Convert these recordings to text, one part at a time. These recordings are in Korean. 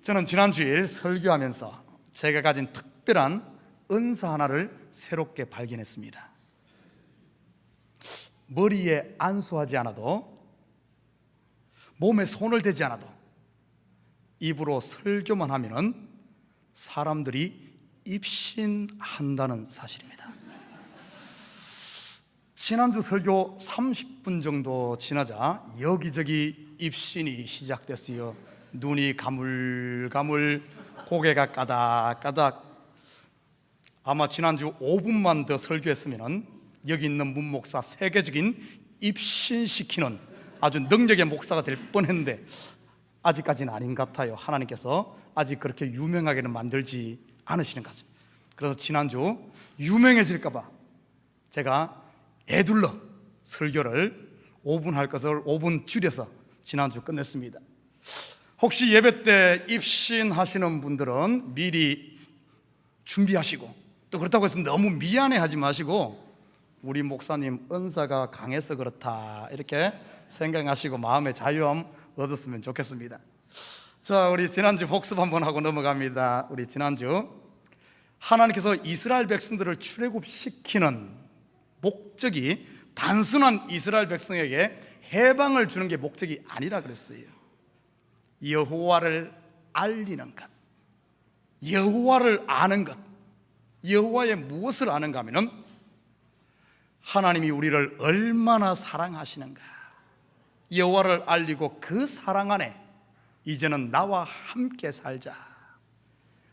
저는 지난 주일 설교하면서 제가 가진 특별한 은사 하나를 새롭게 발견했습니다. 머리에 안수하지 않아도, 몸에 손을 대지 않아도 입으로 설교만 하면은 사람들이 입신한다는 사실입니다. 지난주 설교 30분 정도 지나자 여기저기 입신이 시작됐어요. 눈이 가물가물, 고개가 까닥까닥. 아마 지난주 5분만 더 설교했으면 여기 있는 문목사 세계적인 입신시키는 아주 능력의 목사가 될 뻔했는데 아직까지는 아닌 것 같아요. 하나님께서 아직 그렇게 유명하게는 만들지 않으시는 것 같습니다. 그래서 지난주 유명해질까 봐 제가 애둘러 설교를 5분 할 것을 5분 줄여서 지난주 끝냈습니다. 혹시 예배 때 입신하시는 분들은 미리 준비하시고, 또 그렇다고 해서 너무 미안해하지 마시고 우리 목사님 은사가 강해서 그렇다 이렇게 생각하시고 마음의 자유함 얻었으면 좋겠습니다. 자, 우리 지난주 복습 한번 하고 넘어갑니다. 우리 지난주 하나님께서 이스라엘 백성들을 출애굽시키는 목적이 단순한 이스라엘 백성에게 해방을 주는 게 목적이 아니라 그랬어요. 여호와를 알리는 것, 여호와를 아는 것. 여호와의 무엇을 아는가 하면은 하나님이 우리를 얼마나 사랑하시는가, 여호와를 알리고 그 사랑 안에 이제는 나와 함께 살자,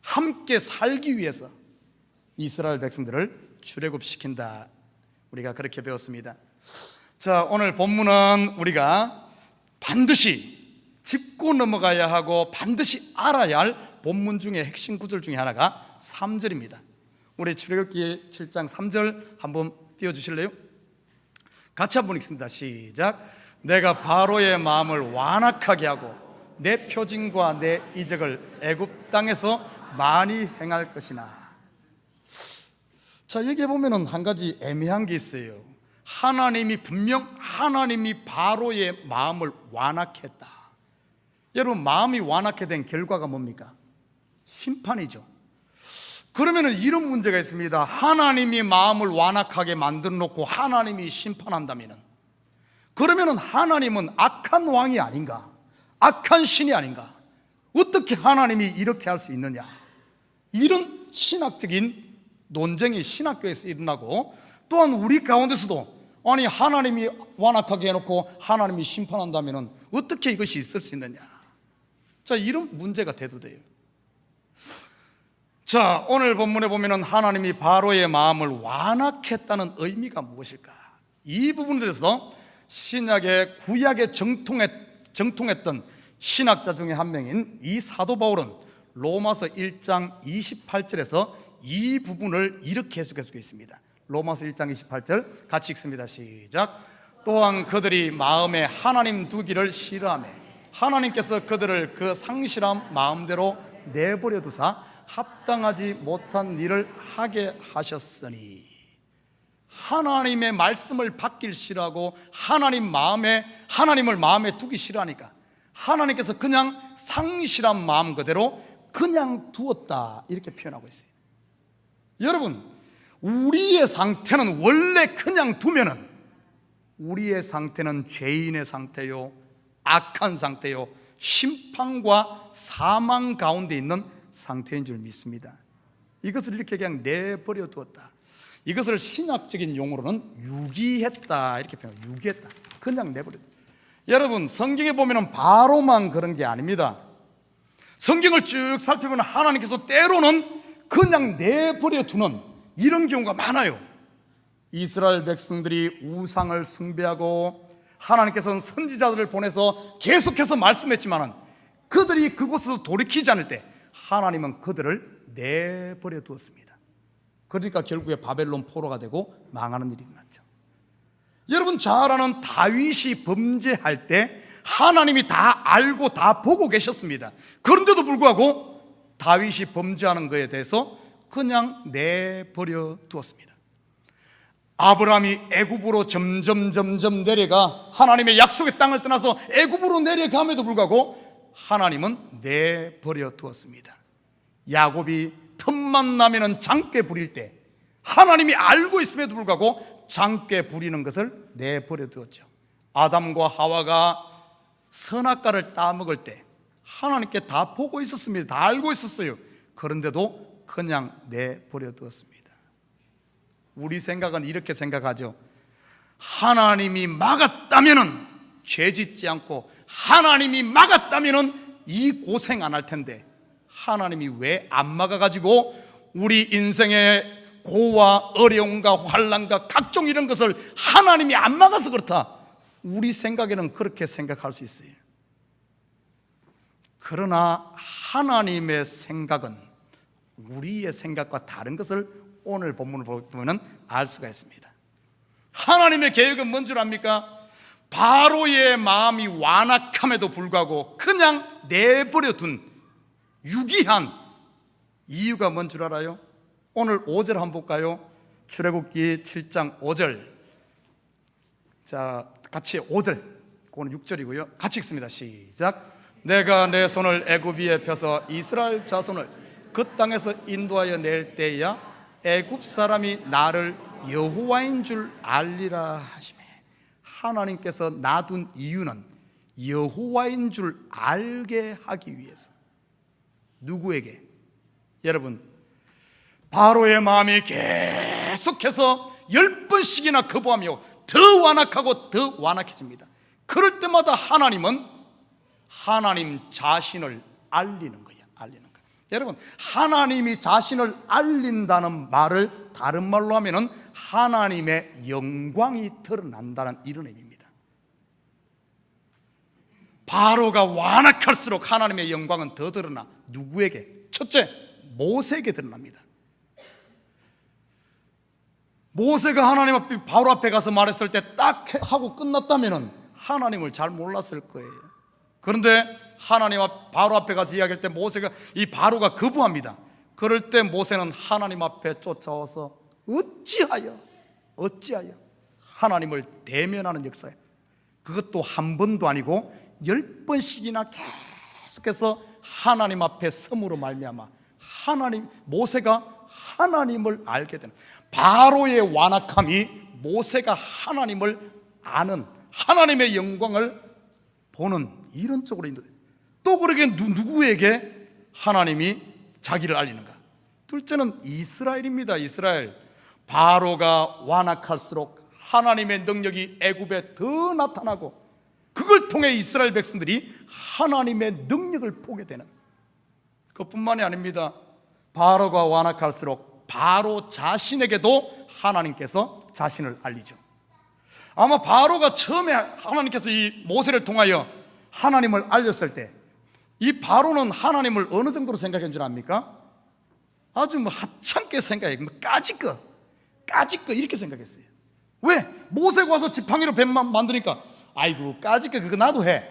함께 살기 위해서 이스라엘 백성들을 출애굽시킨다. 우리가 그렇게 배웠습니다. 자, 오늘 본문은 우리가 반드시 짚고 넘어가야 하고 반드시 알아야 할 본문 중에 핵심 구절 중에 하나가 3절입니다. 우리 출애굽기 7장 3절 한번 띄워주실래요? 같이 한번 읽습니다. 시작. 내가 바로의 마음을 완악하게 하고 내 표징과 내 이적을 애굽 땅에서 많이 행할 것이나. 자, 여기에 보면은 한 가지 애매한 게 있어요. 하나님이 바로의 마음을 완악했다. 여러분, 마음이 완악하게 된 결과가 뭡니까? 심판이죠. 그러면은 이런 문제가 있습니다. 하나님이 마음을 완악하게 만들어 놓고 하나님이 심판한다면은, 그러면은 하나님은 악한 왕이 아닌가? 악한 신이 아닌가? 어떻게 하나님이 이렇게 할 수 있느냐? 이런 신학적인 논쟁이 신학교에서 일어나고, 또한 우리 가운데서도 아니 하나님이 완악하게 해놓고 하나님이 심판한다면은 어떻게 이것이 있을 수 있느냐? 자, 이런 문제가 대두돼요. 자, 오늘 본문에 보면은 하나님이 바로의 마음을 완악했다는 의미가 무엇일까? 이 부분에 대해서 신약의 구약에 정통했던 신학자 중에 한 명인 이 사도 바울은 로마서 1장 28절에서 이 부분을 이렇게 해석해주고 있습니다. 로마서 1장 28절 같이 읽습니다. 시작. 또한 그들이 마음에 하나님 두기를 싫어하며 하나님께서 그들을 그 상실한 마음대로 내버려 두사 합당하지 못한 일을 하게 하셨으니. 하나님의 말씀을 받길 싫어하고 하나님을 마음에 두기 싫어하니까 하나님께서 그냥 상실한 마음 그대로 그냥 두었다, 이렇게 표현하고 있어요. 여러분, 우리의 상태는 원래 그냥 두면은 우리의 상태는 죄인의 상태요, 악한 상태요, 심판과 사망 가운데 있는 상태인 줄 믿습니다. 이것을 이렇게 그냥 내버려 두었다. 이것을 신학적인 용어로는 유기했다, 이렇게 표현해요. 유기했다, 그냥 내버렸다. 여러분, 성경에 보면 바로만 그런 게 아닙니다. 성경을 쭉 살펴보면 하나님께서 때로는 그냥 내버려 두는 이런 경우가 많아요. 이스라엘 백성들이 우상을 숭배하고 하나님께서는 선지자들을 보내서 계속해서 말씀했지만 그들이 그곳에서 돌이키지 않을 때 하나님은 그들을 내버려 두었습니다. 그러니까 결국에 바벨론 포로가 되고 망하는 일이 일어났죠. 여러분 잘 아는 다윗이 범죄할 때 하나님이 다 알고 다 보고 계셨습니다. 그런데도 불구하고 다윗이 범죄하는 것에 대해서 그냥 내버려 두었습니다. 아브라함이 애굽으로 점점 내려가 하나님의 약속의 땅을 떠나서 애굽으로 내려감에도 불구하고 하나님은 내버려 두었습니다. 야곱이 틈만 나면은 장깨 부릴 때 하나님이 알고 있음에도 불구하고 장깨 부리는 것을 내버려 두었죠. 아담과 하와가 선악과를 따먹을 때 하나님께 다 보고 있었습니다. 다 알고 있었어요. 그런데도 그냥 내버려 두었습니다. 우리 생각은 이렇게 생각하죠. 하나님이 막았다면은 죄 짓지 않고, 하나님이 막았다면은 이 고생 안 할 텐데 하나님이 왜 안 막아가지고 우리 인생의 고와 어려움과 환난과 각종 이런 것을 하나님이 안 막아서 그렇다. 우리 생각에는 그렇게 생각할 수 있어요. 그러나 하나님의 생각은 우리의 생각과 다른 것을 오늘 본문을 보면 알 수가 있습니다. 하나님의 계획은 뭔 줄 압니까? 바로의 마음이 완악함에도 불구하고 그냥 내버려 둔 유기한 이유가 뭔 줄 알아요? 오늘 5절 한번 볼까요? 출애굽기 7장 5절. 자, 같이 5절, 그거는 6절이고요. 같이 읽습니다. 시작. 내가 내 손을 애굽 위에 펴서 이스라엘 자손을 그 땅에서 인도하여 낼 때야 애굽 사람이 나를 여호와인 줄 알리라 하시매. 하나님께서 놔둔 이유는 여호와인 줄 알게 하기 위해서. 누구에게? 여러분, 바로의 마음이 계속해서 10번씩이나 거부하며 더 완악하고 더 완악해집니다. 그럴 때마다 하나님은 하나님 자신을 알리는 거예요. 여러분, 하나님이 자신을 알린다는 말을 다른 말로 하면은 하나님의 영광이 드러난다는 이런 의미입니다. 바로가 완악할수록 하나님의 영광은 더 드러나. 누구에게? 첫째, 모세에게 드러납니다. 모세가 하나님 앞에, 바로 앞에 가서 말했을 때 딱 하고 끝났다면 하나님을 잘 몰랐을 거예요. 그런데 하나님 바로 앞에 가서 이야기할 때 모세가, 이 바로가 거부합니다. 그럴 때 모세는 하나님 앞에 쫓아와서 어찌하여 하나님을 대면하는 역사예요. 그것도 한 번도 아니고 10번씩이나 계속해서 하나님 앞에 섬으로 말미암아 모세가 하나님을 알게 되는, 바로의 완악함이 모세가 하나님을 아는, 하나님의 영광을 보는 이런 쪽으로 인도돼요. 또 그러게 누구에게 하나님이 자기를 알리는가? 둘째는 이스라엘입니다. 이스라엘. 바로가 완악할수록 하나님의 능력이 애굽에 더 나타나고 그걸 통해 이스라엘 백성들이 하나님의 능력을 보게 되는, 그것뿐만이 아닙니다. 바로가 완악할수록 바로 자신에게도 하나님께서 자신을 알리죠. 아마 바로가 처음에 하나님께서 이 모세를 통하여 하나님을 알렸을 때 이 바로는 하나님을 어느 정도로 생각한 줄 압니까? 아주 하찮게 생각해. 까짓거 이렇게 생각했어요. 왜? 모세가 와서 지팡이로 뱀만 만드니까 아이고 까짓거 그거 나도 해,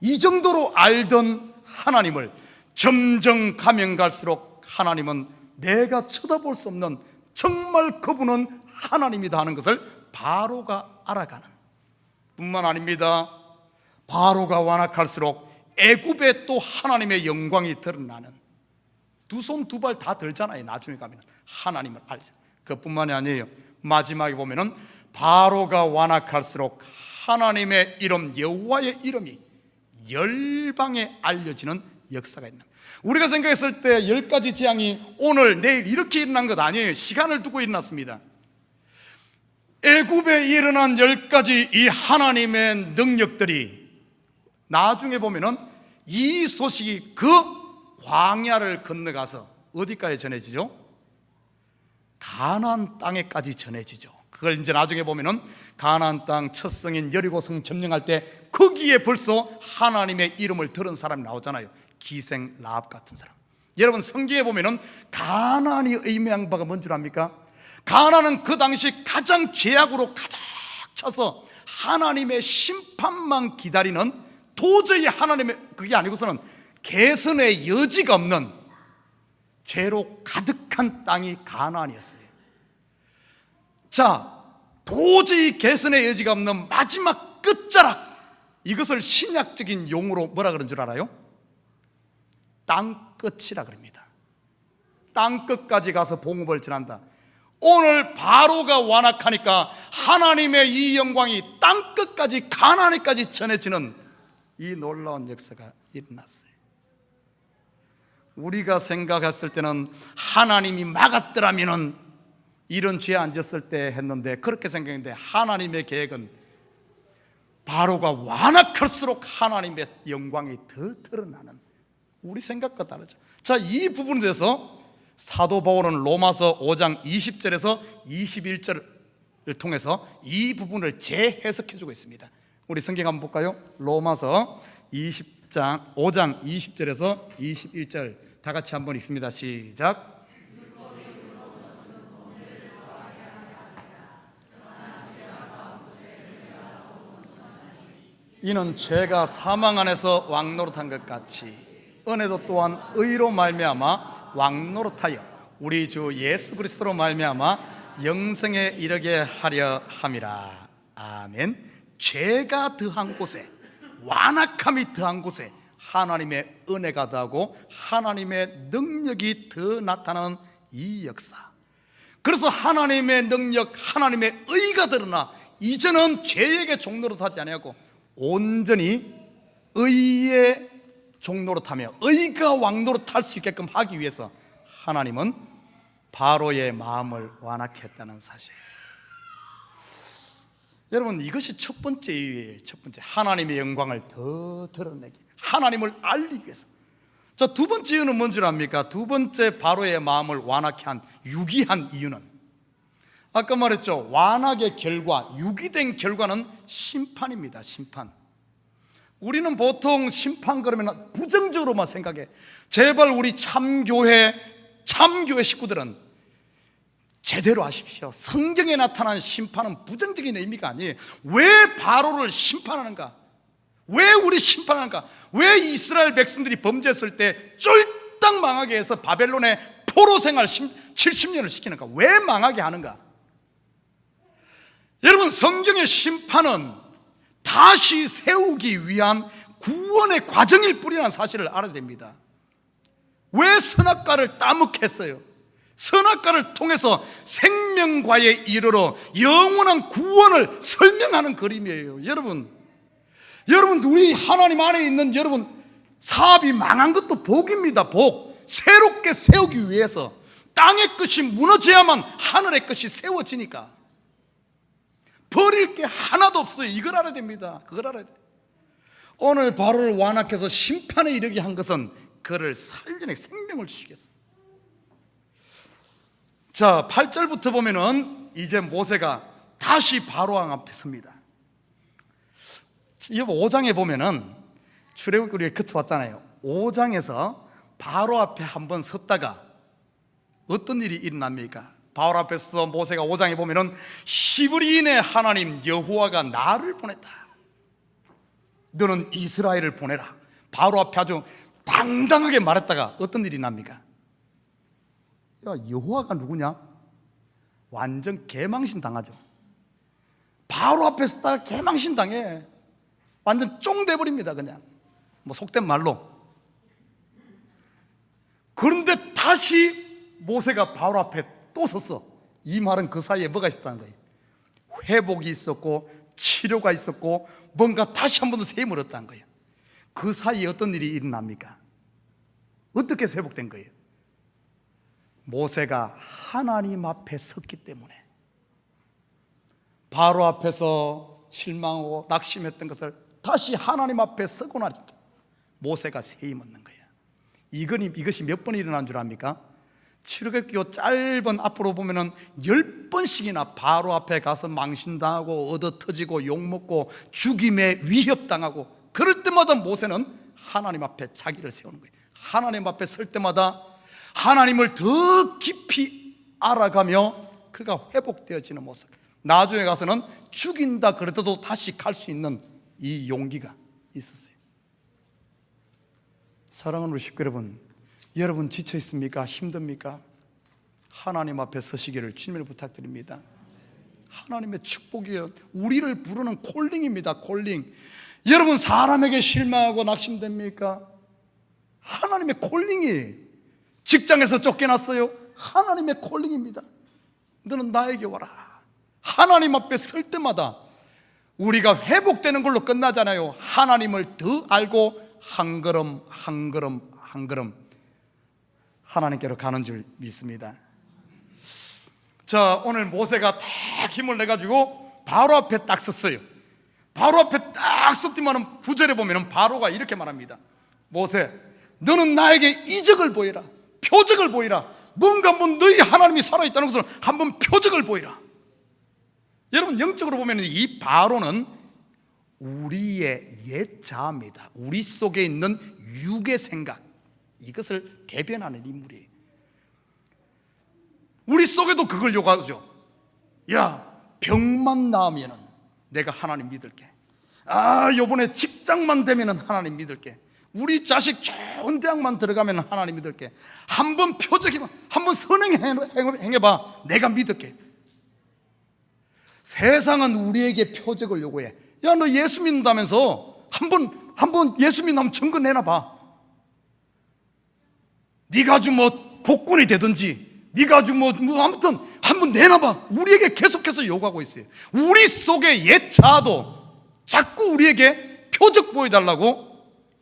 이 정도로 알던 하나님을 점점 가면 갈수록 하나님은 내가 쳐다볼 수 없는 정말 그분은 하나님이다 하는 것을 바로가 알아가는 뿐만 아닙니다. 바로가 완악할수록 애굽에 또 하나님의 영광이 드러나는, 두 손 두 발 다 들잖아요. 나중에 가면 하나님을 알죠. 그뿐만이 아니에요. 마지막에 보면은 바로가 완악할수록 하나님의 이름, 여호와의 이름이 열방에 알려지는 역사가 있는, 우리가 생각했을 때 10가지 재앙이 오늘 내일 이렇게 일어난 것 아니에요. 시간을 두고 일어났습니다. 애굽에 일어난 10가지 이 하나님의 능력들이 나중에 보면은 이 소식이 그 광야를 건너가서 어디까지 전해지죠? 가나안 땅에까지 전해지죠. 그걸 이제 나중에 보면은 가나안 땅 첫 성인 여리고성 점령할 때 거기에 벌써 하나님의 이름을 들은 사람이 나오잖아요. 기생 라합 같은 사람. 여러분, 성경에 보면은 가나안이 의미한 바가 뭔 줄 압니까? 가나안은 그 당시 가장 죄악으로 가득 차서 하나님의 심판만 기다리는, 도저히 하나님의 그게 아니고서는 개선의 여지가 없는 죄로 가득한 땅이 가나안이었어요. 자, 도저히 개선의 여지가 없는 마지막 끝자락, 이것을 신약적인 용어로 뭐라 그런 줄 알아요? 땅끝이라 그럽니다. 땅끝까지 가서 복음을 전한다. 오늘 바로가 완악하니까 하나님의 이 영광이 땅끝까지 가나안까지 전해지는 이 놀라운 역사가 일어났어요. 우리가 생각했을 때는 하나님이 막았더라면은 이런 죄에 앉았을 때 했는데, 그렇게 생각했는데 하나님의 계획은 바로가 완악할수록 하나님의 영광이 더 드러나는, 우리 생각과 다르죠. 자, 이 부분에 대해서 사도 바울은 로마서 5장 20절에서 21절을 통해서 이 부분을 재해석해주고 있습니다. 우리 성경 한번 볼까요? 로마서 5장 20절에서 21절 다 같이 한번 읽습니다. 시작. 이는 죄가 사망 안에서 왕노릇한 것 같이 은혜도 또한 의로 말미암아 왕노릇하여 우리 주 예수 그리스도로 말미암아 영생에 이르게 하려 함이라. 아멘. 죄가 더한 곳에, 완악함이 더한 곳에 하나님의 은혜가 더하고 하나님의 능력이 더 나타나는 이 역사. 그래서 하나님의 능력, 하나님의 의가 드러나 이제는 죄에게 종노릇하지 아니하고 온전히 의의 종노릇하며 의가 왕노릇할 수 있게끔 하기 위해서 하나님은 바로의 마음을 완악했다는 사실. 여러분, 이것이 첫 번째 이유예요. 첫 번째, 하나님의 영광을 더 드러내기, 하나님을 알리기 위해서. 자, 두 번째 이유는 뭔 줄 압니까? 두 번째 바로의 마음을 완악해 한, 유기한 이유는, 아까 말했죠. 완악의 결과, 유기된 결과는 심판입니다. 심판. 우리는 보통 심판 그러면 부정적으로만 생각해. 제발 우리 참교회 식구들은 제대로 하십시오. 성경에 나타난 심판은 부정적인 의미가 아니에요. 왜 바로를 심판하는가? 왜 우리 심판하는가? 왜 이스라엘 백성들이 범죄했을 때 쫄딱 망하게 해서 바벨론의 포로 생활 70년을 시키는가? 왜 망하게 하는가? 여러분, 성경의 심판은 다시 세우기 위한 구원의 과정일 뿐이라는 사실을 알아야 됩니다. 왜 선악과를 따먹혔어요? 선악과를 통해서 생명과에 이르러 영원한 구원을 설명하는 그림이에요. 여러분, 우리 하나님 안에 있는 여러분, 사업이 망한 것도 복입니다. 복. 새롭게 세우기 위해서 땅의 끝이 무너져야만 하늘의 끝이 세워지니까 버릴 게 하나도 없어요. 이걸 알아야 됩니다. 그걸 알아야 돼요. 오늘 바로를 완악해서 심판에 이르게 한 것은 그를 살려내 생명을 주시겠어요. 자, 8절부터 보면은 이제 모세가 다시 바로 왕 앞에 섭니다. 여보, 5장에 보면은 출애굽 우리가 거쳐왔잖아요. 5장에서 바로 앞에 한번 섰다가 어떤 일이 일어납니까? 바로 앞에서 모세가 5장에 보면은 시브리인의 하나님 여호와가 나를 보냈다. 너는 이스라엘을 보내라. 바로 앞에 아주 당당하게 말했다가 어떤 일이 납니까? 야, 여호와가 누구냐? 완전 개망신 당하죠. 바로 앞에 섰다가 개망신 당해. 완전 쫑돼버립니다. 그냥 뭐 속된 말로. 그런데 다시 모세가 바로 앞에 또 섰어. 이 말은 그 사이에 뭐가 있었다는 거예요? 회복이 있었고 치료가 있었고 뭔가 다시 한 번 더 세임을 얻었다는 거예요. 그 사이에 어떤 일이 일어납니까? 어떻게 회복된 거예요? 모세가 하나님 앞에 섰기 때문에 바로 앞에서 실망하고 낙심했던 것을 다시 하나님 앞에 서고 나니까 모세가 세임 얻는 거예요. 이것이 몇 번 일어난 줄 압니까? 출애굽기 짧은 앞으로 보면은 10번씩이나 바로 앞에 가서 망신당하고 얻어터지고 욕먹고 죽임에 위협당하고, 그럴 때마다 모세는 하나님 앞에 자기를 세우는 거예요. 하나님 앞에 설 때마다 하나님을 더 깊이 알아가며 그가 회복되어지는 모습. 나중에 가서는 죽인다 그래도 다시 갈 수 있는 이 용기가 있었어요. 사랑하는 우리 식구 여러분 지쳐 있습니까? 힘듭니까? 하나님 앞에 서시기를 주님을 부탁드립니다. 하나님의 축복이에요. 우리를 부르는 콜링입니다. 콜링. 여러분, 사람에게 실망하고 낙심됩니까? 하나님의 콜링이. 직장에서 쫓겨났어요? 하나님의 콜링입니다. 너는 나에게 와라. 하나님 앞에 설 때마다 우리가 회복되는 걸로 끝나잖아요. 하나님을 더 알고 한 걸음 한 걸음 한 걸음 하나님께로 가는 줄 믿습니다. 자, 오늘 모세가 딱 힘을 내가지고 바로 앞에 딱 섰어요. 바로 앞에 딱 섰더니 9절에 보면 바로가 이렇게 말합니다. 모세, 너는 나에게 이적을 보이라. 표적을 보이라. 뭔가 너희 하나님이 살아있다는 것을 한번 표적을 보이라. 여러분, 영적으로 보면 이 바로는 우리의 옛 자아입니다. 우리 속에 있는 육의 생각, 이것을 대변하는 인물이에요. 우리 속에도 그걸 요구하죠. 야, 병만 나으면은 내가 하나님 믿을게. 요번에 직장만 되면은 하나님 믿을게. 우리 자식 좋은 대학만 들어가면 하나님 믿을게. 한번 표적해봐. 한번 선행해봐. 내가 믿을게. 세상은 우리에게 표적을 요구해. 야, 너 예수 믿는다면서 한번 예수 믿는다면 증거 내놔봐. 네가 아주 복권이 되든지 네가 아주 아무튼 한번 내놔봐. 우리에게 계속해서 요구하고 있어요. 우리 속의 옛 자아도 자꾸 우리에게 표적 보여달라고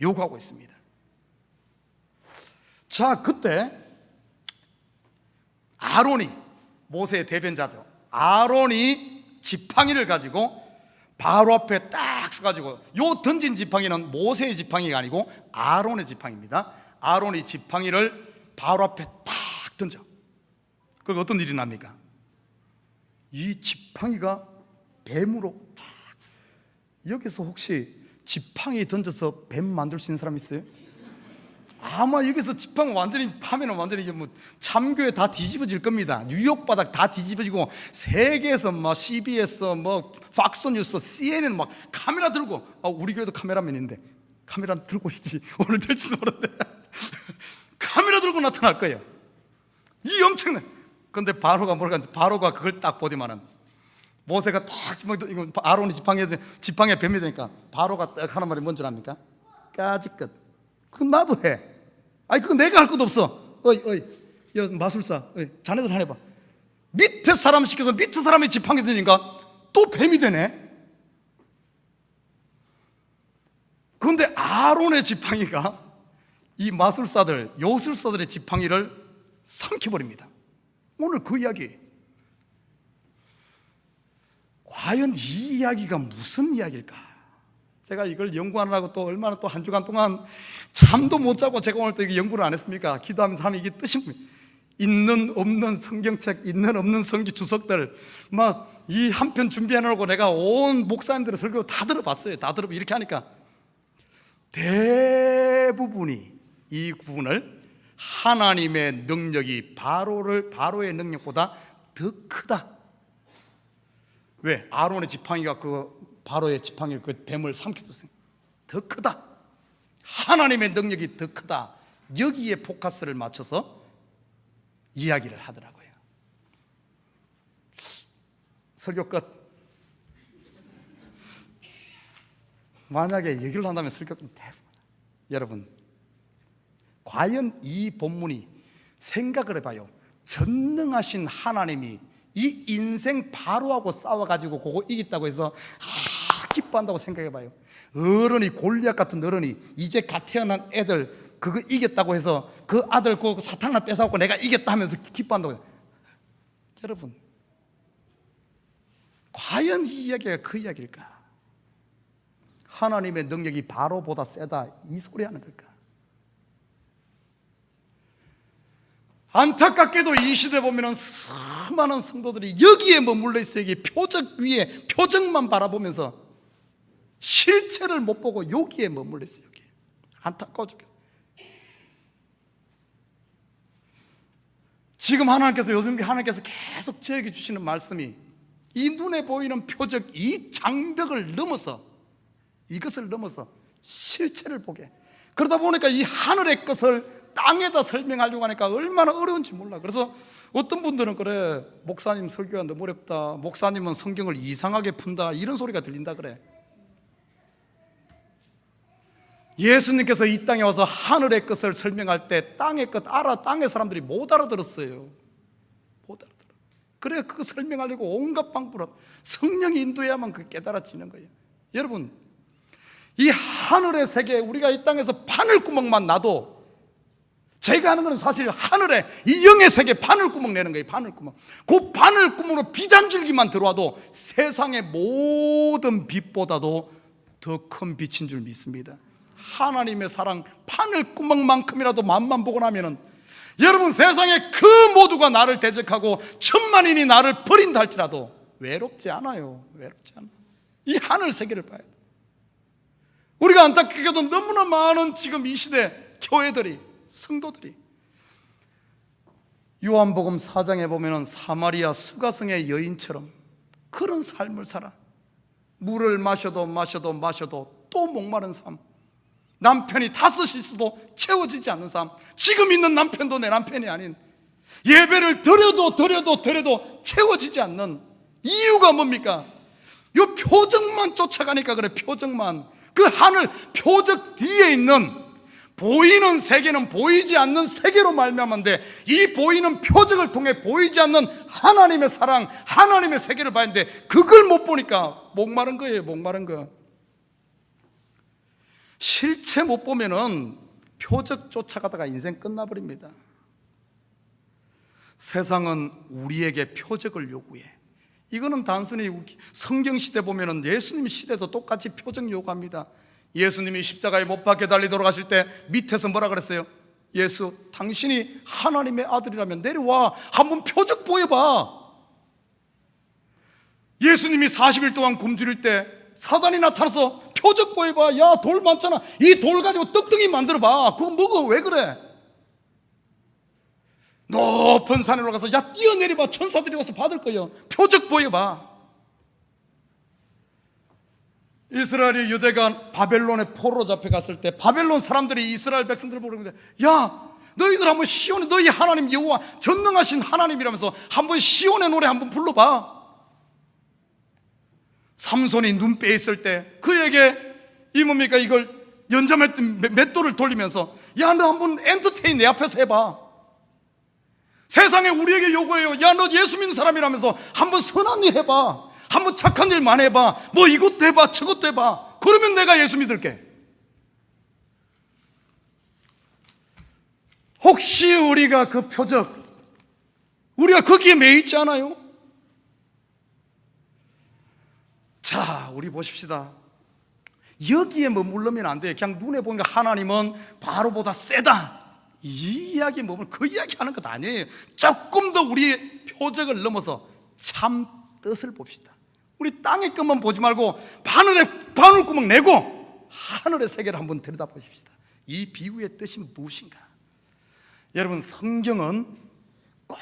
요구하고 있습니다. 자, 그때 아론이, 모세의 대변자죠. 아론이 지팡이를 가지고 바로 앞에 딱 서가지고, 요 던진 지팡이는 모세의 지팡이가 아니고 아론의 지팡이입니다. 아론이 지팡이를 바로 앞에 딱 던져. 그럼 어떤 일이 납니까? 이 지팡이가 뱀으로 탁. 여기서 혹시 지팡이 던져서 뱀 만들 수 있는 사람 있어요? 아마 여기서 지팡이 완전히 하면 완전히 참교회 다 뒤집어질 겁니다. 뉴욕 바닥 다 뒤집어지고, 세계에서 CBS, 팍스뉴스, CNN 카메라 들고, 우리 교회도 카메라맨인데 카메라 들고 있지. 오늘 될지도 모르는데 카메라 들고 나타날 거예요. 이 엄청난. 근데 바로가 바로가 그걸 딱 보더만은, 모세가 딱 아론이 지팡이에 뱀이 되니까 바로가 딱 하는 말이 뭔 줄 압니까? 까짓것. 그건 나도 해. 그건 내가 할 것도 없어. 야, 마술사, 자네들 하나 해봐. 밑에 사람 시켜서 밑에 사람이 지팡이 되니까 또 뱀이 되네. 그런데 아론의 지팡이가 이 마술사들, 요술사들의 지팡이를 삼켜버립니다. 오늘 그 이야기. 과연 이 이야기가 무슨 이야기일까? 제가 이걸 연구하느라고 또 얼마나 또 한 주간 동안 잠도 못 자고 제가 오늘 또 이게 연구를 안 했습니까? 기도하면서 하면 이게 뜻이 있는 없는 성경책, 있는 없는 성지 주석들 이 한 편 준비해놓고 내가 온 목사님들의 설교 다 들어봤어요. 다 들어보고 이렇게 하니까 대부분이 이 부분을 하나님의 능력이 바로의 능력보다 더 크다. 왜? 아론의 지팡이가 바로의 지팡이 그 뱀을 삼켜버렸어요. 더 크다. 하나님의 능력이 더 크다. 여기에 포커스를 맞춰서 이야기를 하더라고요. 설교 끝. 만약에 얘기를 한다면 설교 끝. 여러분, 과연 이 본문이, 생각을 해봐요. 전능하신 하나님이 이 인생 바로하고 싸워가지고 그거 이겼다고 해서 기뻐한다고 생각해봐요. 어른이, 골리앗 같은 어른이 이제 갓 태어난 애들 그거 이겼다고 해서 그 아들 그 사탕을 뺏어갖고 내가 이겼다 하면서 기뻐한다고. 여러분, 과연 이 이야기가 그 이야기일까? 하나님의 능력이 바로보다 세다, 이 소리 하는 걸까? 안타깝게도 이 시대에 보면 수많은 성도들이 여기에 머물러 있어요. 여기 표적 위에 표적만 바라보면서 실체를 못 보고 여기에 머물러 있어요. 여기. 안타까워 죽겠어요. 지금 요즘 하나님께서 계속 저에게 주시는 말씀이, 이 눈에 보이는 표적, 이 장벽을 넘어서, 이것을 넘어서 실체를 보게. 그러다 보니까 이 하늘의 것을 땅에다 설명하려고 하니까 얼마나 어려운지 몰라. 그래서 어떤 분들은 그래, 목사님 설교가 너무 어렵다, 목사님은 성경을 이상하게 푼다, 이런 소리가 들린다 그래. 예수님께서 이 땅에 와서 하늘의 것을 설명할 때 땅의 것 땅의 사람들이 못 알아들었어요. 못 알아들어. 그래 그거 설명하려고 온갖 방법으로 성령이 인도해야만 그게 깨달아지는 거예요. 여러분, 이 하늘의 세계, 우리가 이 땅에서 바늘구멍만 나도, 제가 하는 것은 사실 하늘에 이 영의 세계 바늘구멍 내는 거예요. 바늘구멍. 그 바늘구멍으로 빛 한 줄기만 들어와도 세상의 모든 빛보다도 더 큰 빛인 줄 믿습니다. 하나님의 사랑 바늘구멍만큼이라도 맛만 보고 나면은, 여러분, 세상의 그 모두가 나를 대적하고 천만인이 나를 버린다 할지라도 외롭지 않아요. 외롭지 않아. 이 하늘 세계를 봐야 돼. 우리가 안타깝게도 너무나 많은 지금 이 시대 교회들이, 성도들이 요한복음 4장에 보면은 사마리아 수가성의 여인처럼 그런 삶을 살아. 물을 마셔도 또 목마른 삶, 남편이 5이 있어도 채워지지 않는 삶, 지금 있는 남편도 내 남편이 아닌, 예배를 드려도 채워지지 않는 이유가 뭡니까? 이 표적만 쫓아가니까 그래. 표적만. 그 하늘 표적 뒤에 있는 보이는 세계는 보이지 않는 세계로 말미암은데, 이 보이는 표적을 통해 보이지 않는 하나님의 사랑, 하나님의 세계를 봐야 하는데 그걸 못 보니까 목마른 거예요. 목마른 거. 실체 못 보면은 표적 쫓아가다가 인생 끝나버립니다. 세상은 우리에게 표적을 요구해. 이거는 단순히 성경 시대 보면은 예수님 시대도 똑같이 표적 요구합니다. 예수님이 십자가에 못 박혀 달리 돌아가실 때 밑에서 뭐라 그랬어요? 예수, 당신이 하나님의 아들이라면 내려와 한번 표적 보여봐. 예수님이 40일 동안 굶주릴 때 사단이 나타나서 표적 보여봐. 야, 돌 많잖아. 이 돌 가지고 떡덩이 만들어봐. 그거 먹어. 왜 그래? 높은 산에 올라가서 야, 뛰어내려봐. 천사들이 와서 받을 거예요. 표적 보여봐. 이스라엘이 유대가 바벨론의 포로로 잡혀갔을 때 바벨론 사람들이 이스라엘 백성들을 부르는데, 야, 너희들 한번 시온에 너희 하나님 여호와 전능하신 하나님이라면서 한번 시온의 노래 한번 불러봐. 삼손이 눈 빼있을 때 그에게 이 뭡니까? 이걸 맷돌을 돌리면서, 야, 너 한번 엔터테인 내 앞에서 해봐. 세상에 우리에게 요구해요. 야, 너 예수 믿는 사람이라면서 한번 선한 일 해봐. 한번 착한 일만 해봐. 뭐 이것도 해봐, 저것도 해봐. 그러면 내가 예수 믿을게. 혹시 우리가 그 표적, 우리가 거기에 매여 있지 않아요? 자, 우리 보십시다. 여기에 머물르면 안 돼요. 그냥 눈에 보니까 하나님은 바로보다 세다, 이 이야기에 머물러 그 이야기 하는 것 아니에요. 조금 더 우리의 표적을 넘어서 참 뜻을 봅시다. 우리 땅의 것만 보지 말고 바늘구멍 내고 하늘의 세계를 한번 들여다보십시다. 이 비유의 뜻이 무엇인가? 여러분, 성경은 꼭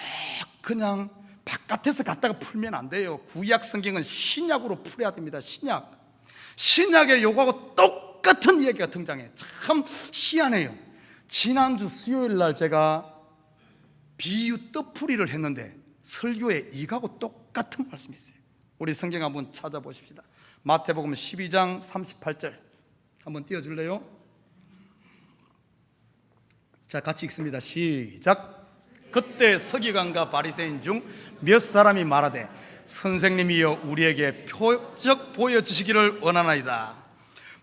그냥 바깥에서 갖다가 풀면 안 돼요. 구약 성경은 신약으로 풀어야 됩니다. 신약의 요구하고 똑같은 이야기가 등장해. 참 희한해요. 지난주 수요일 날 제가 비유 뜻풀이를 했는데 설교에 이거하고 똑같은 말씀이 있어요. 우리 성경 한번 찾아보십시다. 마태복음 12장 38절 한번 띄워줄래요? 자, 같이 읽습니다. 시작. 그때 서기관과 바리새인 중 몇 사람이 말하되, 선생님이여 우리에게 표적 보여주시기를 원하나이다.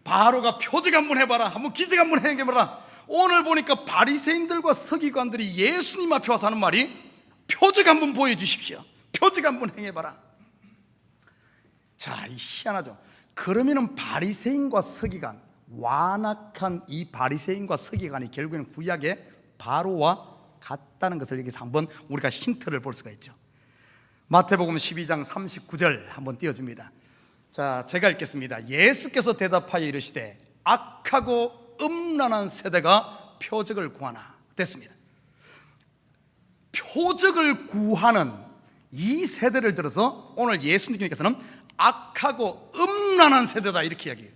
바로가 표적 한번 해봐라, 한번 기적 한번 행해봐라. 오늘 보니까 바리새인들과 서기관들이 예수님 앞에 와서 하는 말이 표적 한번 보여주십시오. 표적 한번 행해봐라. 자, 희한하죠. 그러면은 바리새인과 서기관, 완악한 이 바리새인과 서기관이 결국에는 구약의 바로와 같다는 것을 여기서 한번 우리가 힌트를 볼 수가 있죠. 마태복음 12장 39절 한번 띄워줍니다. 자, 제가 읽겠습니다. 예수께서 대답하여 이르시되, 악하고 음란한 세대가 표적을 구하나. 됐습니다. 표적을 구하는 이 세대를 들어서 오늘 예수님께서는 악하고 음란한 세대다, 이렇게 이야기해요.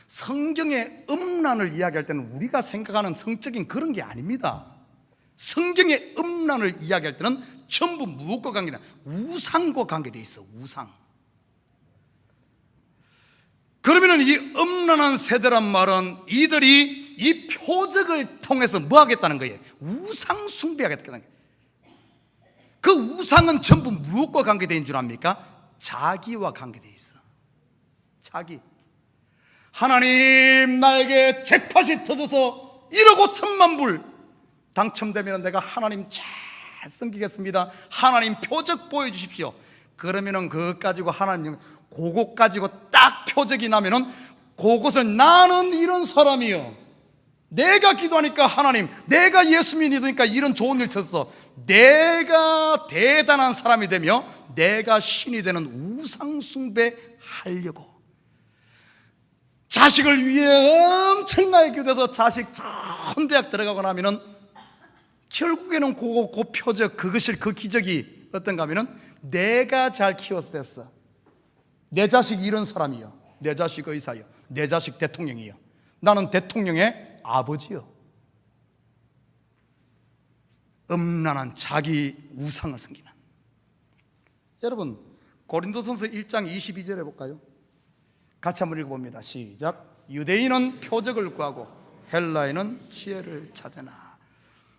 성경의 음란을 이야기할 때는 우리가 생각하는 성적인 그런 게 아닙니다. 성경의 음란을 이야기할 때는 전부 무엇과 관계다? 우상과 관계되어 있어. 우상. 그러면은 이 음란한 세대란 말은 이들이 이 표적을 통해서 뭐 하겠다는 거예요? 우상 숭배하겠다는 거예요. 그 우상은 전부 무엇과 관계되어 있는 줄 압니까? 자기와 관계되어 있어. 자기. 하나님, 나에게 잭팟이 터져서 1억 5천만 불 당첨되면 내가 하나님 잘 섬기겠습니다. 하나님 표적 보여주십시오. 그러면은 그것 가지고 하나님, 그것 가지고 딱 표적이 나면은 그것을 나는 이런 사람이요, 내가 기도하니까 하나님, 내가 예수 믿으니까 이런 좋은 일 쳤어, 내가 대단한 사람이 되며 내가 신이 되는 우상숭배 하려고 자식을 위해 엄청나게 기도해서 자식 좋은 대학 들어가고 나면은 결국에는 그 표적, 그것이 그 기적이 어떤가 하면은 내가 잘 키워서 됐어. 내 자식이 이런 사람이요, 내 자식 의사요, 내 자식 대통령이요, 나는 대통령의 아버지요. 음란한 자기 우상을 섬기는. 여러분, 고린도전서 1장 22절에 볼까요? 같이 한번 읽어봅니다. 시작. 유대인은 표적을 구하고 헬라인은 지혜를 찾으나.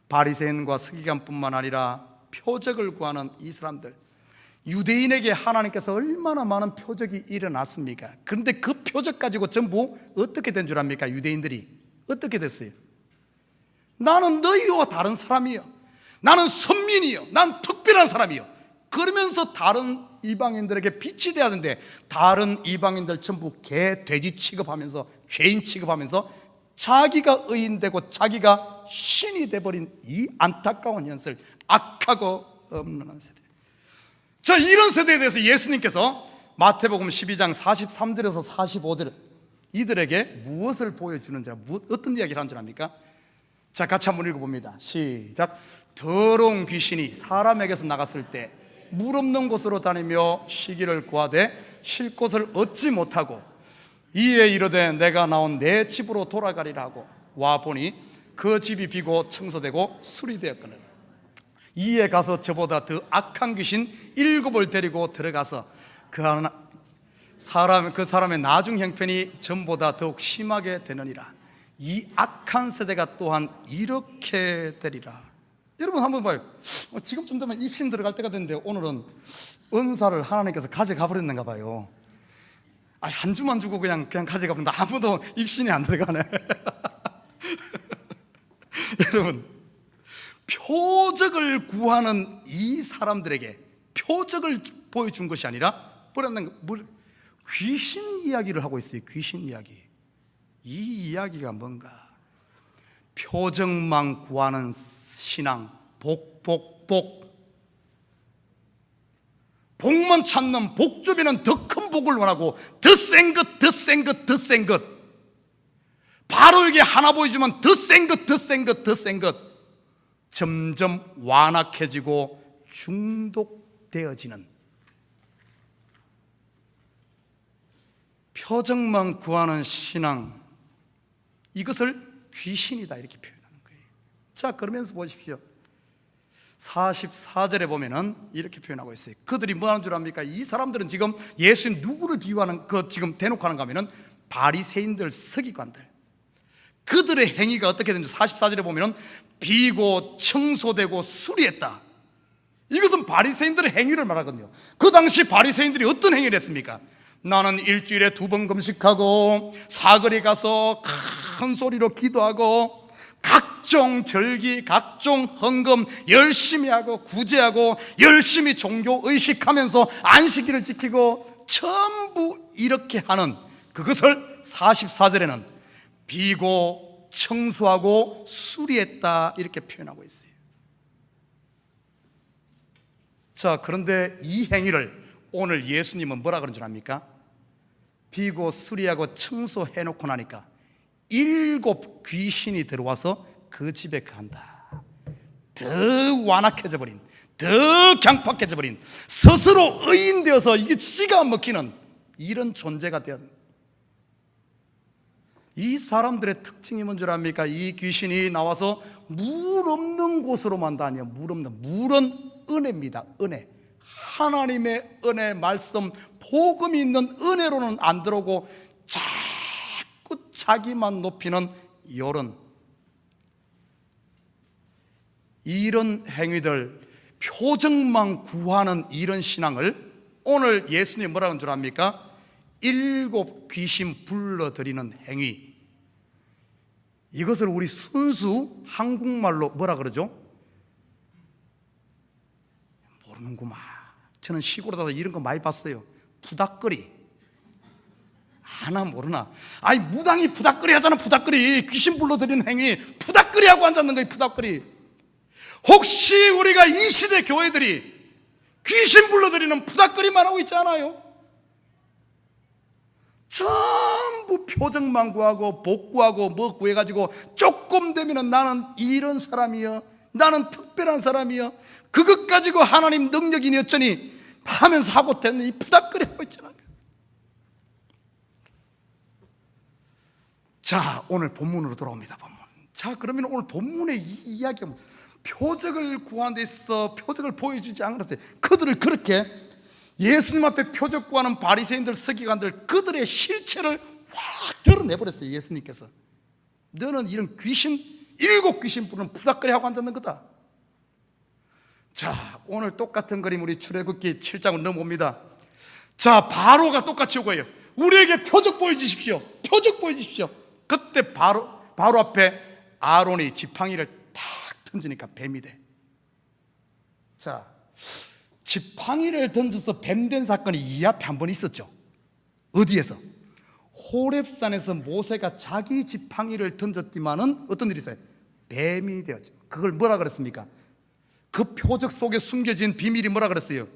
바리새인과 서기관뿐만 아니라 표적을 구하는 이 사람들, 유대인에게 하나님께서 얼마나 많은 표적이 일어났습니까? 그런데 그 표적 가지고 전부 어떻게 된 줄 압니까? 유대인들이 어떻게 됐어요? 나는 너희와 다른 사람이요, 나는 선민이요, 난 특별한 사람이요. 그러면서 다른 이방인들에게 빛이 되어야 하는데 다른 이방인들 전부 개, 돼지 취급하면서 죄인 취급하면서 자기가 의인되고 자기가 신이 돼버린 이 안타까운 현실, 악하고 음란한 세대. 자, 이런 세대에 대해서 예수님께서 마태복음 12장 43절에서 45절 이들에게 무엇을 보여주는지, 어떤 이야기를 하는 줄 압니까? 자, 같이 한번 읽어봅니다. 시작. 더러운 귀신이 사람에게서 나갔을 때 물 없는 곳으로 다니며 쉬기를 구하되 쉴 곳을 얻지 못하고 이에 이르되 내가 나온 내 집으로 돌아가리라 하고 와 보니 그 집이 비고 청소되고 수리되었거늘 이에 가서 저보다 더 악한 귀신 7을 데리고 들어가서 그 사람의 나중 형편이 전보다 더욱 심하게 되느니라. 이 악한 세대가 또한 이렇게 되리라. 여러분 한번 봐요. 지금쯤 되면 입신 들어갈 때가 됐는데 오늘은 은사를 하나님께서 가져가 버렸는가 봐요. 한 주만 주고 그냥 가져가 버린다. 아무도 입신이 안 들어가네. 여러분, 표적을 구하는 이 사람들에게 표적을 보여준 것이 아니라 귀신 이야기를 하고 있어요. 귀신 이야기. 이 이야기가 뭔가? 표적만 구하는 신앙, 복만 찾는 복주비는 더 큰 복을 원하고 더 센 것, 더 센 것, 더 센 것. 바로에게 하나 보여주면 더 센 것, 더 센 것, 더 센 것. 점점 완악해지고 중독되어지는, 표적만 구하는 신앙, 이것을 귀신이다 이렇게 표현하는 거예요. 자, 그러면서 보십시오. 44절에 보면은 이렇게 표현하고 있어요. 그들이 뭐 하는 줄 압니까? 이 사람들은 지금 예수님 누구를 비유하는, 지금 대놓고 하는가 하면은 바리새인들, 서기관들. 그들의 행위가 어떻게 되는지 44절에 보면은 비고 청소되고 수리했다. 이것은 바리새인들의 행위를 말하거든요. 그 당시 바리새인들이 어떤 행위를 했습니까? 나는 일주일에 2번 금식하고 사거리 가서 큰 소리로 기도하고 각종 절기, 각종 헌금 열심히 하고 구제하고 열심히 종교 의식하면서 안식일을 지키고 전부 이렇게 하는, 그것을 44절에는 비고 청소하고 수리했다 이렇게 표현하고 있어요. 자, 그런데 이 행위를 오늘 예수님은 뭐라 그런 줄 압니까? 비고 수리하고 청소해놓고 나니까 7 귀신이 들어와서 그 집에 간다. 더 완악해져 버린, 더 강팍해져 버린, 스스로 의인 되어서 이게 씨가 먹히는 이런 존재가 되었. 이 사람들의 특징이 뭔 줄 압니까? 이 귀신이 나와서 물 없는 곳으로만 다녀. 물은 은혜입니다. 은혜. 하나님의 은혜 말씀, 복음이 있는 은혜로는 안 들어오고 자꾸 자기만 높이는 이런 행위들, 표적만 구하는 이런 신앙을 오늘 예수님이 뭐라는 줄 압니까? 7 귀신 불러들이는 행위. 이것을 우리 순수 한국말로 뭐라 그러죠? 모르는구만. 저는 시골에 가서 이런 거 많이 봤어요. 부닥거리. 아나 모르나? 아니 무당이 부닥거리 하잖아. 부닥거리. 귀신 불러들이는 행위. 부닥거리 하고 앉았는 거예요. 부닥거리. 혹시 우리가 이 시대 교회들이 귀신 불러들이는 부닥거리만 하고 있지 않아요? 전부 표적만 구하고 복구하고 뭐 구해가지고 조금 되면 나는 이런 사람이여, 나는 특별한 사람이여, 그것 가지고 하나님 능력이니 어쩌니 하면서 하고 됐는 이 부닥거리 하고 있잖아요. 자, 오늘 본문으로 돌아옵니다. 본문. 자, 그러면 오늘 본문의 이 이야기가 표적을 구하는 데 있어 표적을 보여주지 않았어요. 그들을 그렇게 예수님 앞에 표적 구하는 바리새인들, 서기관들, 그들의 실체를 확 드러내버렸어요. 예수님께서 너는 이런 귀신, 7 귀신 부르는 부닥거리 하고 앉았는 거다. 자, 오늘 똑같은 그림 우리 출애굽기 7장으로 넘어옵니다. 자, 바로가 똑같이 오고요. 우리에게 표적 보여주십시오. 표적 보여주십시오. 그때 바로 앞에 아론이 지팡이를 탁 던지니까 뱀이 돼. 자, 지팡이를 던져서 뱀된 사건이 이 앞에 한 번 있었죠. 어디에서? 호렙산에서 모세가 자기 지팡이를 던졌지만은 어떤 일이 있어요? 뱀이 되었죠. 그걸 뭐라 그랬습니까? 그 표적 속에 숨겨진 비밀이 뭐라 그랬어요?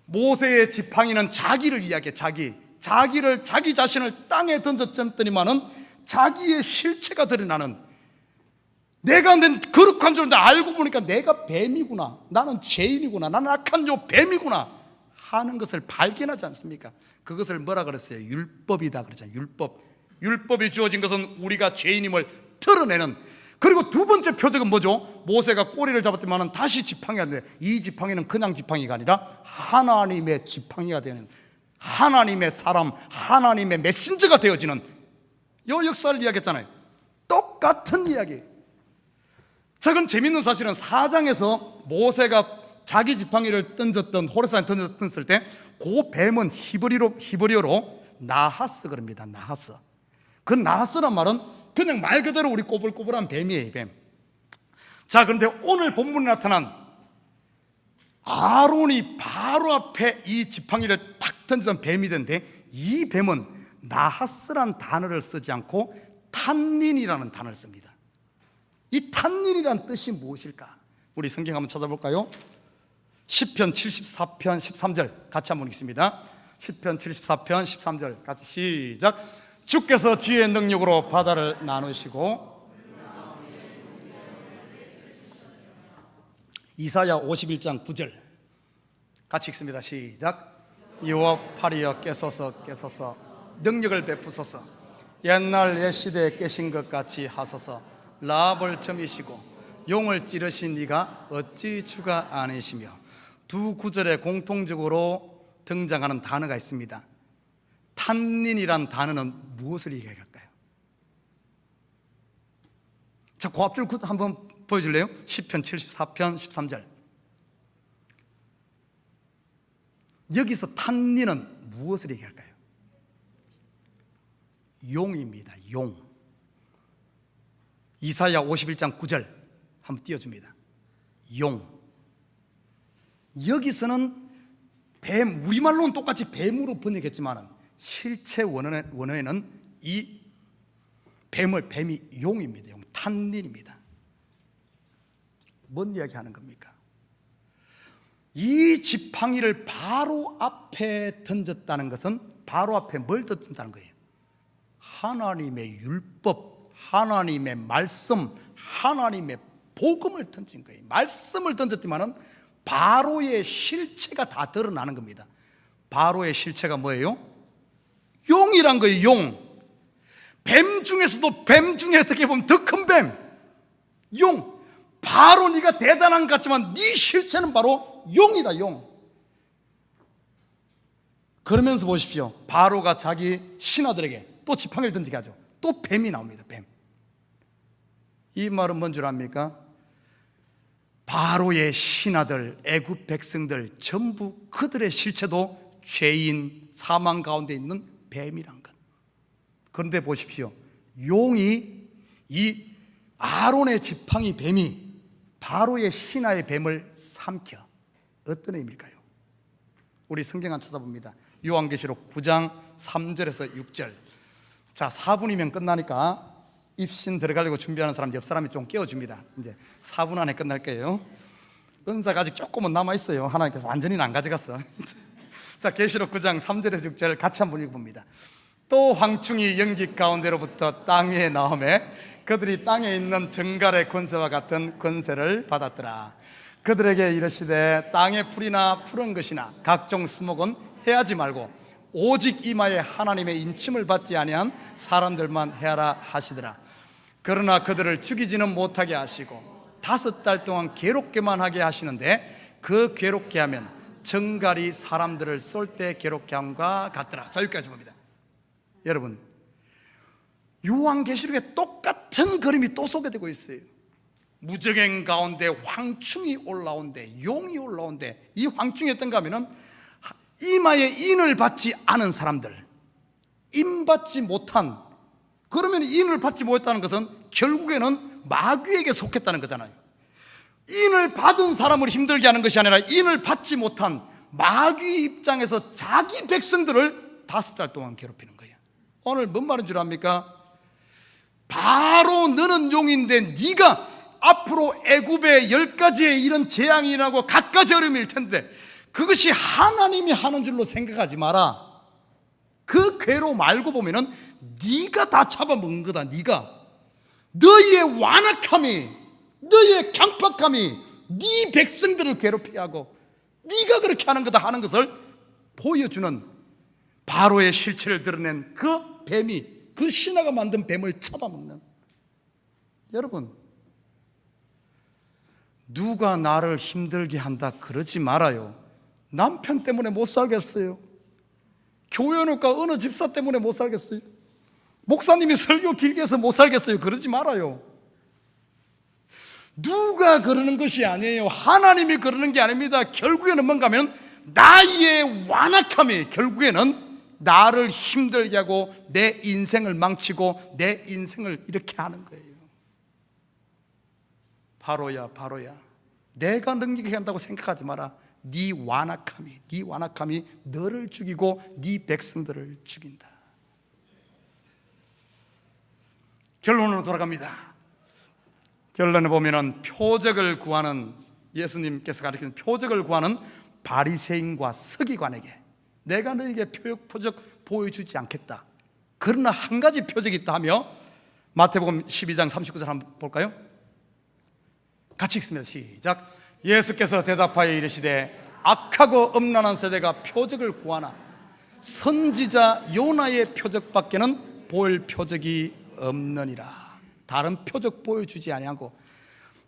모세의 지팡이는 자기를 이야기해. 자기 자신을 땅에 던졌더니만은 자기의 실체가 드러나는, 내가 낸 거룩한 줄 알고 보니까 내가 뱀이구나, 나는 죄인이구나, 나는 악한 조 뱀이구나 하는 것을 발견하지 않습니까? 그것을 뭐라 그랬어요? 율법이다 그러잖아요. 율법이 주어진 것은 우리가 죄인임을 드러내는. 그리고 두 번째 표적은 뭐죠? 모세가 꼬리를 잡았지만 다시 지팡이가 되는데, 이 지팡이는 그냥 지팡이가 아니라 하나님의 지팡이가 되는, 하나님의 사람, 하나님의 메신저가 되어지는 이 역사를 이야기했잖아요. 똑같은 이야기. 저건 재밌는 사실은 4장에서 모세가 자기 지팡이를 던졌던, 호렙산에 던졌을 때 그 뱀은 히브리어로 나하스 그럽니다. 나하스. 그 나하스란 말은 그냥 말 그대로 우리 꼬불꼬불한 뱀이에요. 뱀. 자, 그런데 오늘 본문에 나타난 아론이 바로 앞에 이 지팡이를 탁 던지던 뱀이 된데, 이 뱀은 나하스란 단어를 쓰지 않고 탄닌이라는 단어를 씁니다. 이 탄닌이란 뜻이 무엇일까? 우리 성경 한번 찾아볼까요? 시편 74편 13절 같이 한번 읽습니다. 시편 74편 13절 같이 시작. 주께서 지혜의 능력으로 바다를 나누시고, 이사야 51장 9절 같이 읽습니다. 시작. 여호와 팔이여 깨소서 능력을 베푸소서. 옛날 옛 시대에 깨신 것 같이 하소서. 라합을 점이시고 용을 찌르신 이가 어찌 주가 아니시며. 두 구절에 공통적으로 등장하는 단어가 있습니다. 탄닌이란 단어는 무엇을 얘기할까요? 자, 그 앞줄 한번 보여줄래요? 시편 74편 13절. 여기서 탄닌은 무엇을 얘기할까요? 용입니다. 용. 이사야 51장 9절 한번 띄워줍니다. 용. 여기서는 뱀, 우리말로는 똑같이 뱀으로 번역했지만 실제 원어에는 이 뱀이 용입니다. 용, 탄닌입니다. 뭔 이야기 하는 겁니까? 이 지팡이를 바로 앞에 던졌다는 것은 바로 앞에 뭘 던진다는 거예요? 하나님의 율법, 하나님의 말씀, 하나님의 복음을 던진 거예요. 말씀을 던졌지만은 바로의 실체가 다 드러나는 겁니다. 바로의 실체가 뭐예요? 용이란 거예요. 용. 뱀 중에서도 뱀 중에 어떻게 보면 더 큰 뱀, 용. 바로 네가 대단한 것 같지만 네 실체는 바로 용이다. 용. 그러면서 보십시오. 바로가 자기 신하들에게 또 지팡이를 던지게 하죠. 또 뱀이 나옵니다. 뱀. 이 말은 뭔 줄 압니까? 바로의 신하들, 애굽 백성들 전부 그들의 실체도 죄인, 사망 가운데 있는 뱀이란 것. 그런데 보십시오. 용이, 이 아론의 지팡이 뱀이 바로의 신하의 뱀을 삼켜. 어떤 의미일까요? 우리 성경 안 찾아봅니다. 요한계시록 9장 3절에서 6절. 자, 4분이면 끝나니까 입신 들어가려고 준비하는 사람 옆 사람이 좀 깨워줍니다. 이제 4분 안에 끝날 거예요. 은사가 아직 조금은 남아있어요. 하나님께서 완전히는 안 가져갔어. 자, 계시록 9장 3절에서 6절 같이 한번 읽어봅니다. 또 황충이 연기 가운데로부터 땅 위에 나오매 그들이 땅에 있는 정갈의 권세와 같은 권세를 받았더라. 그들에게 이르시되 땅의 풀이나 푸른 것이나 각종 수목은 해하지 말고 오직 이마에 하나님의 인침을 받지 아니한 사람들만 해하라 하시더라. 그러나 그들을 죽이지는 못하게 하시고 5달 동안 괴롭게만 하게 하시는데 그 괴롭게 하면 정갈이 사람들을 쏠 때 괴롭게 함과 같더라. 자, 여기까지 봅니다. 여러분, 요한계시록에 똑같은 그림이 또 소개되고 있어요. 무적행 가운데 황충이 올라온대, 용이 올라온대. 이 황충이 어떤가 하면은 이마에 인을 받지 않은 사람들, 인 받지 못한, 그러면 인을 받지 못했다는 것은 결국에는 마귀에게 속했다는 거잖아요. 인을 받은 사람을 힘들게 하는 것이 아니라 인을 받지 못한 마귀 입장에서 자기 백성들을 5달 동안 괴롭히는 거예요. 오늘 뭔 말인 줄 압니까? 바로 너는 용인데 네가 앞으로 애굽의 10가지의 이런 재앙이 일어나고 갖가지 어려움일 텐데 그것이 하나님이 하는 줄로 생각하지 마라. 그 괴로움 알고 보면은 네가 다 잡아먹은 거다. 네가 너희의 완악함이, 너희의 강팍함이 네 백성들을 괴롭히게 하고 네가 그렇게 하는 거다 하는 것을 보여주는 바로의 실체를 드러낸 그 뱀이, 그 신하가 만든 뱀을 잡아먹는. 여러분, 누가 나를 힘들게 한다 그러지 말아요. 남편 때문에 못 살겠어요. 교회 놓고 어느 집사 때문에 못 살겠어요. 목사님이 설교 길게 해서 못 살겠어요. 그러지 말아요. 누가 그러는 것이 아니에요. 하나님이 그러는 게 아닙니다. 결국에는 뭔가 하면 나의 완악함이 결국에는 나를 힘들게 하고 내 인생을 망치고 내 인생을 이렇게 하는 거예요. 바로야, 바로야, 내가 능력이 한다고 생각하지 마라. 네 완악함이 너를 죽이고 네 백성들을 죽인다. 결론으로 돌아갑니다. 결론에 보면은 표적을 구하는, 예수님께서 가르치는 표적을 구하는 바리새인과 서기관에게 내가 너에게 표적 보여주지 않겠다. 그러나 한 가지 표적이 있다 하며 마태복음 12장 39절 한번 볼까요? 같이 읽습니다. 시작. 예수께서 대답하여 이르시되 악하고 음란한 세대가 표적을 구하나 선지자 요나의 표적밖에는 볼 표적이 없느니라. 다른 표적 보여주지 아니하고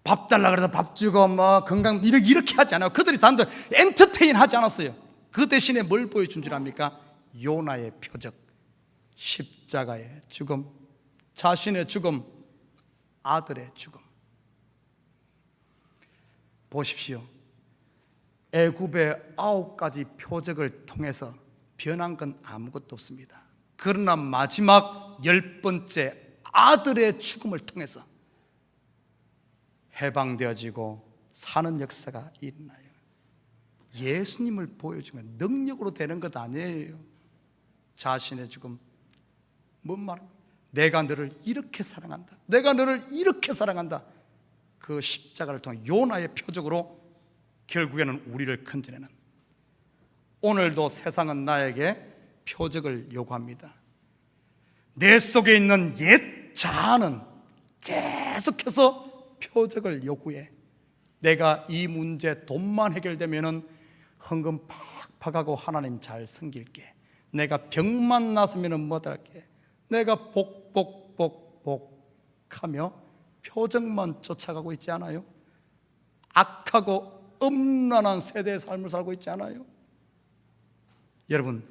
밥 달라 그래서 밥 주고 뭐 건강 이렇게 하지 않아요. 그들이 단들 엔터테인 하지 않았어요. 그 대신에 뭘 보여준 줄 압니까? 요나의 표적, 십자가의 죽음, 자신의 죽음, 아들의 죽음. 보십시오. 애굽의 9가지 표적을 통해서 변한 건 아무것도 없습니다. 그러나 마지막 10번째 아들의 죽음을 통해서 해방되어지고 사는 역사가 일어나요. 예수님을 보여주면 능력으로 되는 것 아니에요. 자신의 죽음, 뭔 말입니까? 내가 너를 이렇게 사랑한다, 내가 너를 이렇게 사랑한다. 그 십자가를 통해 요나의 표적으로 결국에는 우리를 건져내는, 오늘도 세상은 나에게 표적을 요구합니다. 내 속에 있는 옛 자아는 계속해서 표적을 요구해. 내가 이 문제 돈만 해결되면은 헌금 팍팍하고 하나님 잘 섬길게. 내가 병만 났으면은 뭐할게. 내가 복하며 표적만 쫓아가고 있지 않아요? 악하고 음란한 세대의 삶을 살고 있지 않아요? 여러분,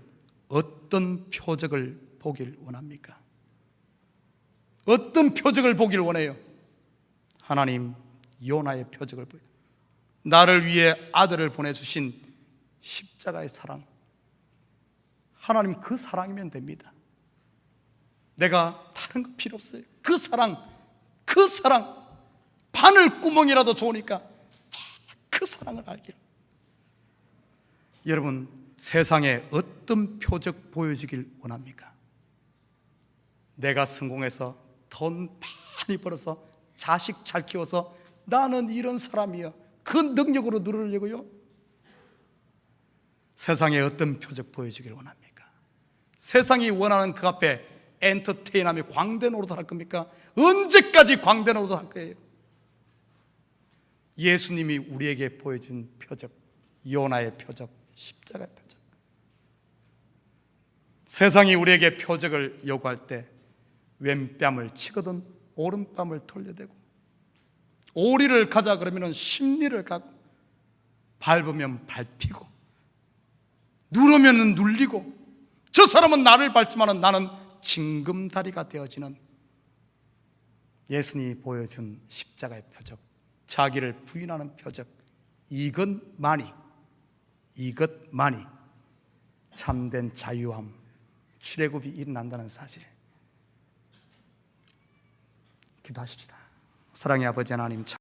어떤 표적을 보길 원합니까? 어떤 표적을 보길 원해요? 하나님, 요나의 표적을 보여. 나를 위해 아들을 보내주신 십자가의 사랑. 하나님, 그 사랑이면 됩니다. 내가 다른 거 필요 없어요. 그 사랑, 바늘 구멍이라도 좋으니까 그 사랑을 알기를. 여러분, 세상에 어떤 표적 보여주길 원합니까? 내가 성공해서 돈 많이 벌어서 자식 잘 키워서 나는 이런 사람이야, 그 능력으로 누르려고요? 세상에 어떤 표적 보여주길 원합니까? 세상이 원하는 그 앞에 엔터테인하며 광대 노릇 할 겁니까? 언제까지 광대 노릇 할 거예요? 예수님이 우리에게 보여준 표적, 요나의 표적, 십자가의 표적. 세상이 우리에게 표적을 요구할 때 왼뺨을 치거든 오른뺨을 돌려대고, 오리를 가자 그러면 십리를 가고, 밟으면 밟히고, 누르면 눌리고, 저 사람은 나를 밟지만 나는 징금다리가 되어지는 예수님이 보여준 십자가의 표적, 자기를 부인하는 표적, 이것만이 참된 자유함, 출애굽이 일어난다는 사실. 기도하십시다. 사랑의 아버지 하나님,